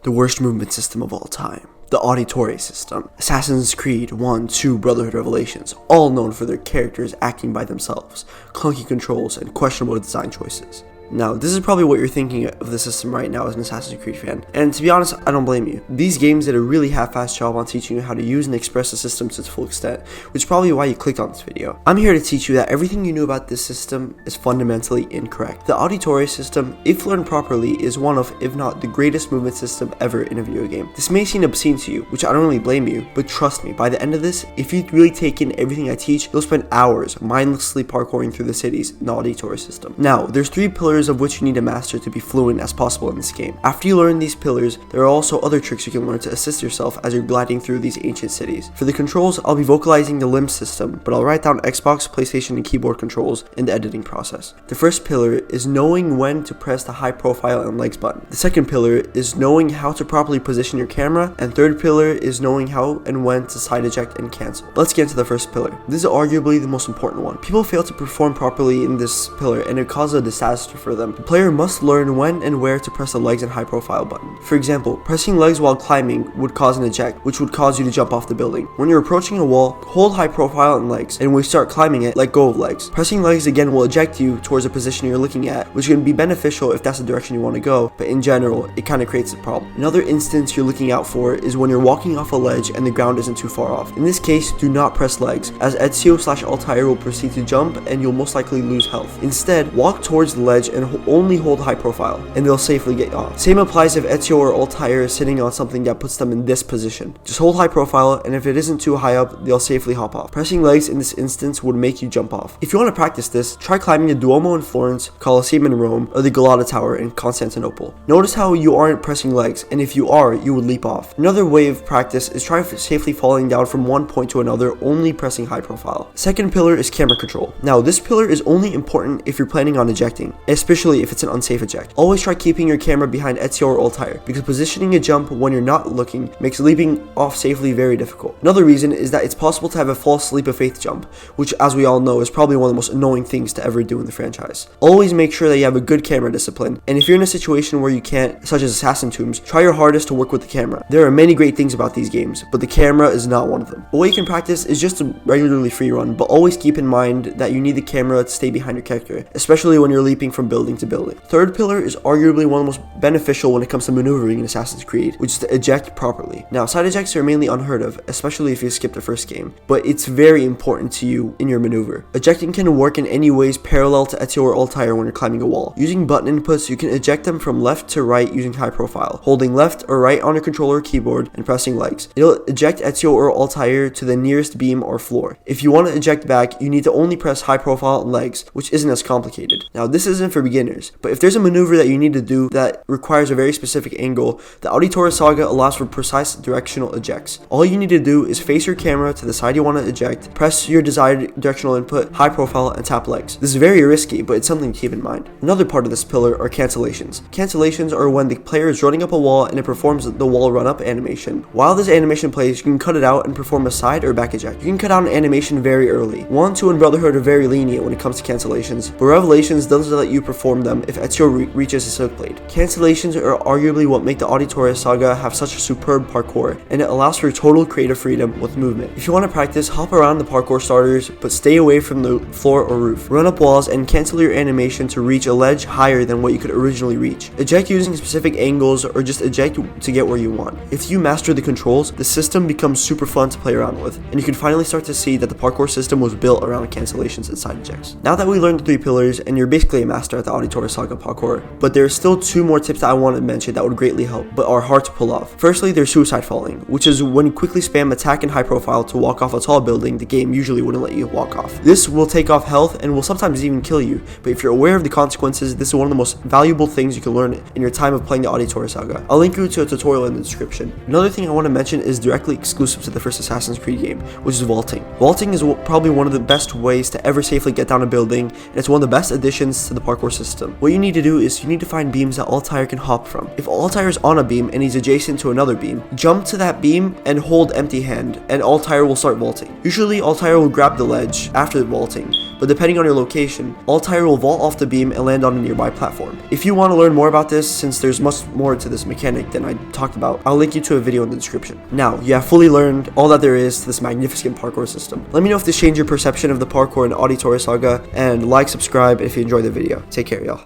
The worst movement system of all time. The Auditore system. Assassin's Creed 1, 2, Brotherhood Revelations, all known for their characters acting by themselves, clunky controls, and questionable design choices. Now, this is probably what you're thinking of the system right now as an Assassin's Creed fan, and to be honest, I don't blame you. These games did a really half-assed job on teaching you how to use and express the system to its full extent, which is probably why you clicked on this video. I'm here to teach you that everything you knew about this system is fundamentally incorrect. The Auditore system, if learned properly, is one of, if not the greatest movement system ever in a video game. This may seem obscene to you, which I don't really blame you, but trust me, by the end of this, if you really take in everything I teach, you'll spend hours mindlessly parkouring through the cities in the Auditore system. Now, there's 3 pillars of which you need to master to be fluent as possible in this game. After you learn these pillars, there are also other tricks you can learn to assist yourself as you're gliding through these ancient cities. For the controls, I'll be vocalizing the limb system, but I'll write down Xbox, PlayStation, and keyboard controls in the editing process. The first pillar is knowing when to press the high profile and legs button. The second pillar is knowing how to properly position your camera, and third pillar is knowing how and when to side eject and cancel. Let's get into the first pillar. This is arguably the most important one. People fail to perform properly in this pillar, and it causes a disaster for them. The player must learn when and where to press the legs and high profile button. For example, pressing legs while climbing would cause an eject, which would cause you to jump off the building. When you're approaching a wall, hold high profile and legs, and when you start climbing it, let go of legs. Pressing legs again will eject you towards a position you're looking at, which can be beneficial if that's the direction you want to go, but in general, it kind of creates a problem. Another instance you're looking out for is when you're walking off a ledge and the ground isn't too far off. In this case, do not press legs, as Ezio/Altair will proceed to jump and you'll most likely lose health. Instead, walk towards the ledge and only hold high profile, and they'll safely get off. Same applies if Ezio or Altair is sitting on something that puts them in this position. Just hold high profile, and if it isn't too high up, they'll safely hop off. Pressing legs in this instance would make you jump off. If you want to practice this, try climbing the Duomo in Florence, Colosseum in Rome, or the Galata Tower in Constantinople. Notice how you aren't pressing legs, and if you are, you would leap off. Another way of practice is try safely falling down from one point to another, only pressing high profile. Second pillar is camera control. Now, this pillar is only important if you're planning on ejecting, especially if it's an unsafe eject. Always try keeping your camera behind Ezio or Altair, because positioning a jump when you're not looking makes leaping off safely very difficult. Another reason is that it's possible to have a false leap of faith jump, which, as we all know, is probably one of the most annoying things to ever do in the franchise. Always make sure that you have a good camera discipline, and if you're in a situation where you can't, such as Assassin Tombs, try your hardest to work with the camera. There are many great things about these games, but the camera is not one of them. A way you can practice is just to regularly free run, but always keep in mind that you need the camera to stay behind your character, especially when you're leaping from building to building. Third pillar is arguably one of the most beneficial when it comes to maneuvering in Assassin's Creed, which is to eject properly. Now, side ejects are mainly unheard of, especially if you skip the first game, but it's very important to you in your maneuver. Ejecting can work in any ways parallel to Ezio or Altair when you're climbing a wall. Using button inputs, you can eject them from left to right using high profile, holding left or right on your controller or keyboard and pressing legs. It'll eject Ezio or Altair to the nearest beam or floor. If you want to eject back, you need to only press high profile and legs, which isn't as complicated. Now, this isn't for beginners, but if there's a maneuver that you need to do that requires a very specific angle, the Auditore Saga allows for precise directional ejects. All you need to do is face your camera to the side you want to eject, press your desired directional input, high profile, and tap legs. This is very risky, but it's something to keep in mind. Another part of this pillar are cancellations. Cancellations are when the player is running up a wall and it performs the wall run up animation. While this animation plays, you can cut it out and perform a side or back eject. You can cut out an animation very early. 1, 2, and Brotherhood are very lenient when it comes to cancellations, but Revelations doesn't let you perform them if Ezio reaches a silk blade. Cancellations are arguably what make the Auditore Saga have such a superb parkour, and it allows for total creative freedom with movement. If you want to practice, hop around the parkour starters, but stay away from the floor or roof. Run up walls and cancel your animation to reach a ledge higher than what you could originally reach. Eject using specific angles or just eject to get where you want. If you master the controls, the system becomes super fun to play around with, and you can finally start to see that the parkour system was built around cancellations and side ejects. Now that we learned the 3 pillars, and you're basically a master at the Auditore Saga parkour, but there's still 2 more tips that I want to mention that would greatly help, but are hard to pull off. Firstly, there's suicide falling, which is when you quickly spam attack and high profile to walk off a tall building the game usually wouldn't let you walk off. This will take off health and will sometimes even kill you, but if you're aware of the consequences, this is one of the most valuable things you can learn in your time of playing the Auditore Saga. I'll link you to a tutorial in the description. Another thing I want to mention is directly exclusive to the first Assassin's Creed game, which is vaulting. Vaulting is probably one of the best ways to ever safely get down a building, and it's one of the best additions to the parkour parkour system. What you need to do is you need to find beams that Auditore can hop from. If Auditore is on a beam and he's adjacent to another beam, jump to that beam and hold empty hand, and Auditore will start vaulting. Usually Auditore will grab the ledge after vaulting, but depending on your location, Auditore will vault off the beam and land on a nearby platform. If you want to learn more about this, since there's much more to this mechanic than I talked about, I'll link you to a video in the description. Now, you have fully learned all that there is to this magnificent parkour system. Let me know if this changed your perception of the parkour and Auditore saga, and like, subscribe if you enjoyed the video. Take care, y'all.